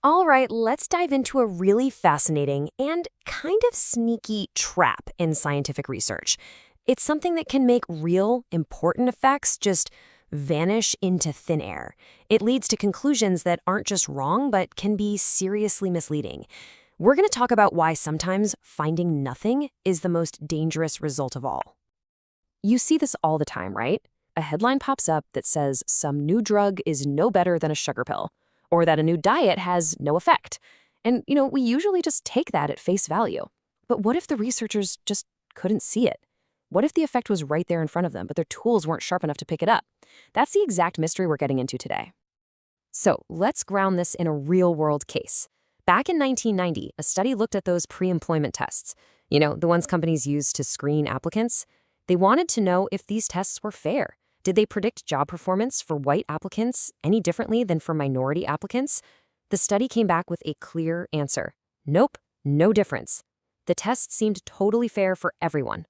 All right, let's dive into a really fascinating and kind of sneaky trap in scientific research. It's something that can make real, important effects just vanish into thin air. It leads to conclusions that aren't just wrong, but can be seriously misleading. We're going to talk about why sometimes finding nothing is the most dangerous result of all. You see this all the time, right? A headline pops up that says some new drug is no better than a sugar pill, or that a new diet has no effect. And, we usually just take that at face value. But what if the researchers just couldn't see it? What if the effect was right there in front of them, but their tools weren't sharp enough to pick it up? That's the exact mystery we're getting into today. So let's ground this in a real-world case. Back in 1990, a study looked at those pre-employment tests. The ones companies use to screen applicants. They wanted to know if these tests were fair. Did they predict job performance for white applicants any differently than for minority applicants? The study came back with a clear answer. Nope, no difference. The test seemed totally fair for everyone.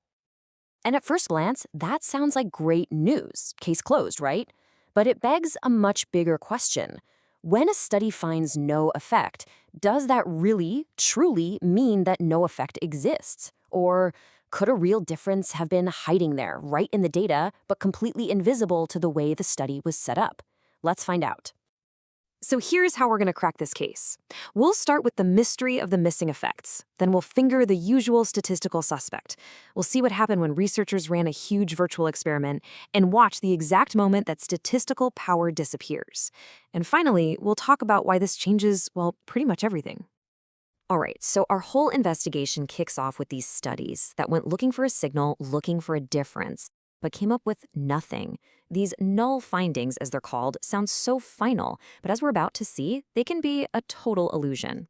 And at first glance, that sounds like great news. Case closed, right? But it begs a much bigger question. When a study finds no effect, does that really, truly mean that no effect exists? Or could a real difference have been hiding there, right in the data, but completely invisible to the way the study was set up? Let's find out. So here's how we're going to crack this case. We'll start with the mystery of the missing effects. Then we'll finger the usual statistical suspect. We'll see what happened when researchers ran a huge virtual experiment and watch the exact moment that statistical power disappears. And finally, we'll talk about why this changes, well, pretty much everything. All right, so our whole investigation kicks off with these studies that went looking for a signal, looking for a difference, but came up with nothing. These null findings, as they're called, sound so final, but as we're about to see, they can be a total illusion.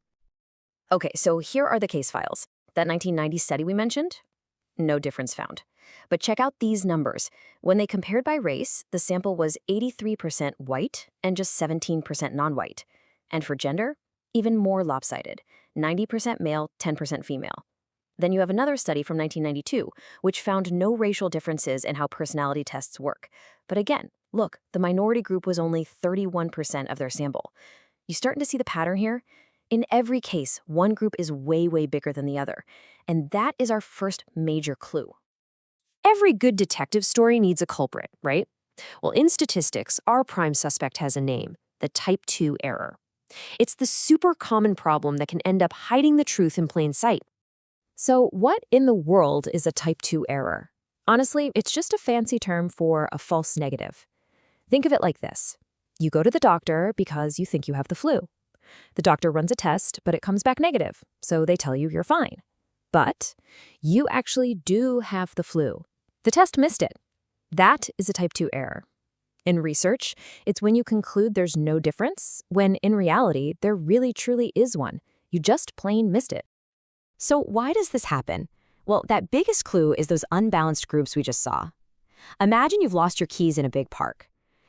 Okay, so here are the case files. That 1990 study we mentioned? No difference found. But check out these numbers. When they compared by race, the sample was 83% white and just 17% non-white. And for gender, even more lopsided. 90% male, 10% female. Then you have another study from 1992, which found no racial differences in how personality tests work. But again, look, the minority group was only 31% of their sample. You starting to see the pattern here? In every case, one group is way, way bigger than the other. And that is our first major clue. Every good detective story needs a culprit, right? Well, in statistics, our prime suspect has a name, the type 2 error. It's the super common problem that can end up hiding the truth in plain sight. So what in the world is a type 2 error? Honestly, it's just a fancy term for a false negative. Think of it like this. You go to the doctor because you think you have the flu. The doctor runs a test, but it comes back negative, so they tell you you're fine. But you actually do have the flu. The test missed it. That is a type 2 error. In research, it's when you conclude there's no difference, when in reality, there really truly is one. You just plain missed it. So why does this happen? Well, that biggest clue is those unbalanced groups we just saw. Imagine you've lost your keys in a big park.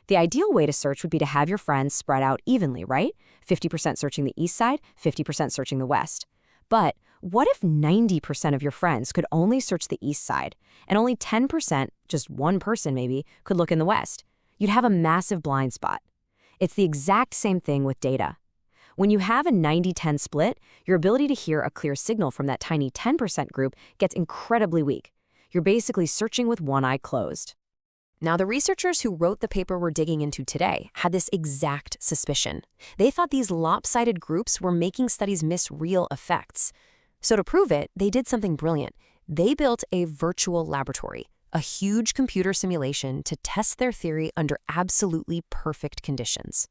The ideal way to search would be to have your friends spread out evenly, right? 50% searching the east side, 50% searching the west. But what if 90% of your friends could only search the east side, and only 10%, just one person maybe, could look in the west? You'd have a massive blind spot. It's the exact same thing with data. When you have a 90-10 split, your ability to hear a clear signal from that tiny 10% group gets incredibly weak. You're basically searching with one eye closed. Now, the researchers who wrote the paper we're digging into today had this exact suspicion. They thought these lopsided groups were making studies miss real effects. So to prove it, they did something brilliant. They built a virtual laboratory, a huge computer simulation to test their theory under absolutely perfect conditions.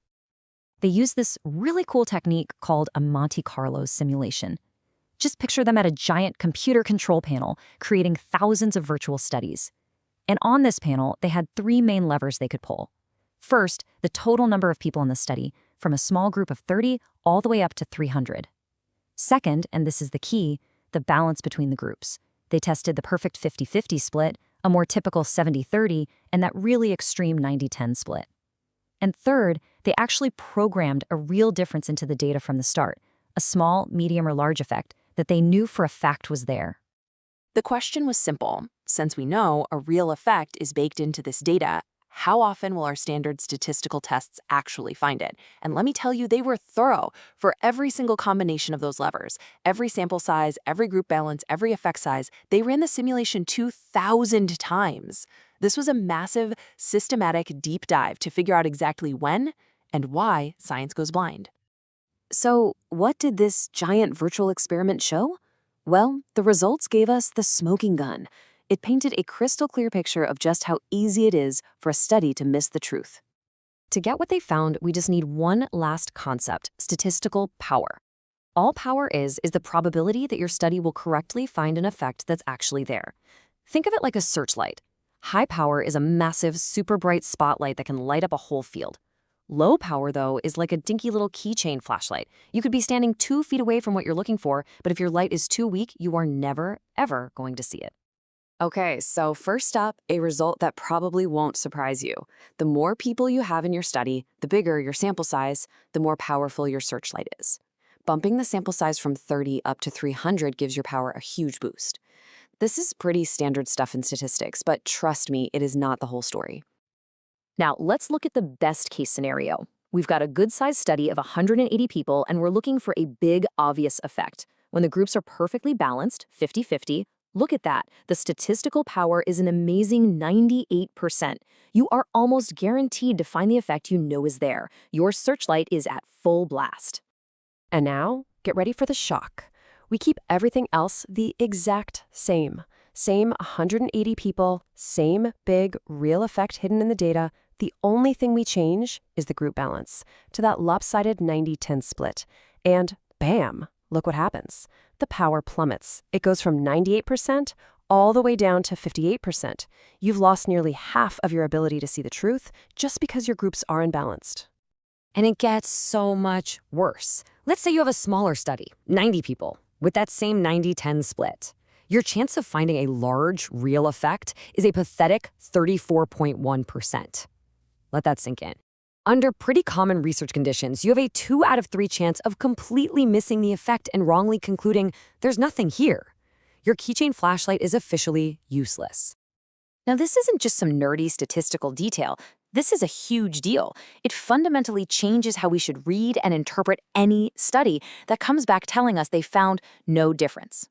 They used this really cool technique called a Monte Carlo simulation. Just picture them at a giant computer control panel, creating thousands of virtual studies. And on this panel, they had three main levers they could pull. First, the total number of people in the study, from a small group of 30 all the way up to 300. Second, and this is the key, the balance between the groups. They tested the perfect 50-50 split, a more typical 70-30, and that really extreme 90-10 split. And third, they actually programmed a real difference into the data from the start, a small, medium, or large effect that they knew for a fact was there. The question was simple. Since we know a real effect is baked into this data, how often will our standard statistical tests actually find it? And let me tell you, they were thorough for every single combination of those levers. Every sample size, every group balance, every effect size, they ran the simulation 2,000 times. This was a massive, systematic deep dive to figure out exactly when and why science goes blind. So, what did this giant virtual experiment show? Well, the results gave us the smoking gun. It painted a crystal clear picture of just how easy it is for a study to miss the truth. To get what they found, we just need one last concept: statistical power. All power is the probability that your study will correctly find an effect that's actually there. Think of it like a searchlight. High power is a massive, super bright spotlight that can light up a whole field. Low power, though, is like a dinky little keychain flashlight. You could be standing 2 feet away from what you're looking for, but if your light is too weak, you are never, ever going to see it. Okay, so first up, a result that probably won't surprise you. The more people you have in your study, the bigger your sample size, the more powerful your searchlight is. Bumping the sample size from 30 up to 300 gives your power a huge boost. This is pretty standard stuff in statistics, but trust me, it is not the whole story. Now, let's look at the best case scenario. We've got a good-sized study of 180 people, and we're looking for a big, obvious effect. When the groups are perfectly balanced, 50-50, look at that. The statistical power is an amazing 98%. You are almost guaranteed to find the effect you know is there. Your searchlight is at full blast. And now, get ready for the shock. We keep everything else the exact same. Same 180 people, same big, real effect hidden in the data. The only thing we change is the group balance to that lopsided 90-10 split. And bam, look what happens. The power plummets. It goes from 98% all the way down to 58%. You've lost nearly half of your ability to see the truth just because your groups are unbalanced. And it gets so much worse. Let's say you have a smaller study, 90 people, with that same 90-10 split. Your chance of finding a large, real effect is a pathetic 34.1%. Let that sink in. Under pretty common research conditions, you have a 2 out of 3 chance of completely missing the effect and wrongly concluding there's nothing here. Your keychain flashlight is officially useless. Now, this isn't just some nerdy statistical detail. This is a huge deal. It fundamentally changes how we should read and interpret any study that comes back telling us they found no difference.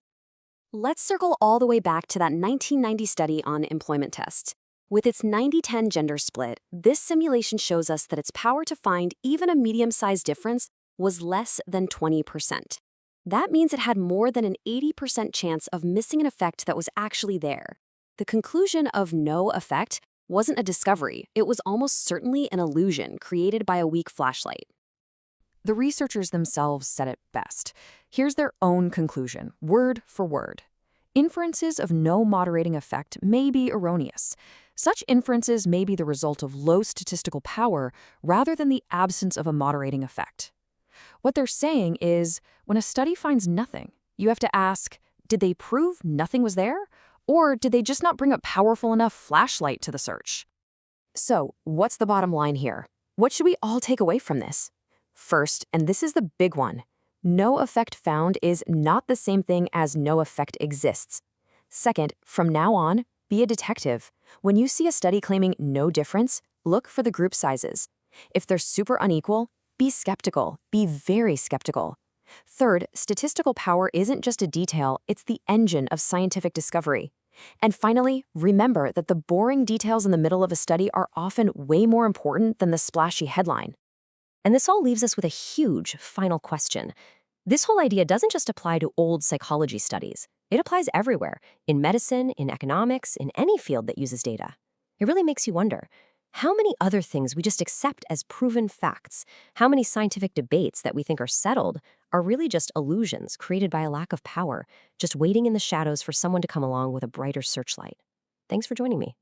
Let's circle all the way back to that 1990 study on employment tests. With its 90-10 gender split, this simulation shows us that its power to find even a medium-sized difference was less than 20%. That means it had more than an 80% chance of missing an effect that was actually there. The conclusion of no effect wasn't a discovery. It was almost certainly an illusion created by a weak flashlight. The researchers themselves said it best. Here's their own conclusion, word for word. Inferences of no moderating effect may be erroneous. Such inferences may be the result of low statistical power rather than the absence of a moderating effect. What they're saying is, when a study finds nothing, you have to ask, did they prove nothing was there? Or did they just not bring a powerful enough flashlight to the search? So, what's the bottom line here? What should we all take away from this? First, and this is the big one, no effect found is not the same thing as no effect exists. Second, from now on, be a detective. When you see a study claiming no difference, look for the group sizes. If they're super unequal, be skeptical. Be very skeptical. Third, statistical power isn't just a detail, it's the engine of scientific discovery. And finally, remember that the boring details in the middle of a study are often way more important than the splashy headline. And this all leaves us with a huge final question. This whole idea doesn't just apply to old psychology studies. It applies everywhere, in medicine, in economics, in any field that uses data. It really makes you wonder, how many other things we just accept as proven facts, how many scientific debates that we think are settled are really just illusions created by a lack of power, just waiting in the shadows for someone to come along with a brighter searchlight. Thanks for joining me.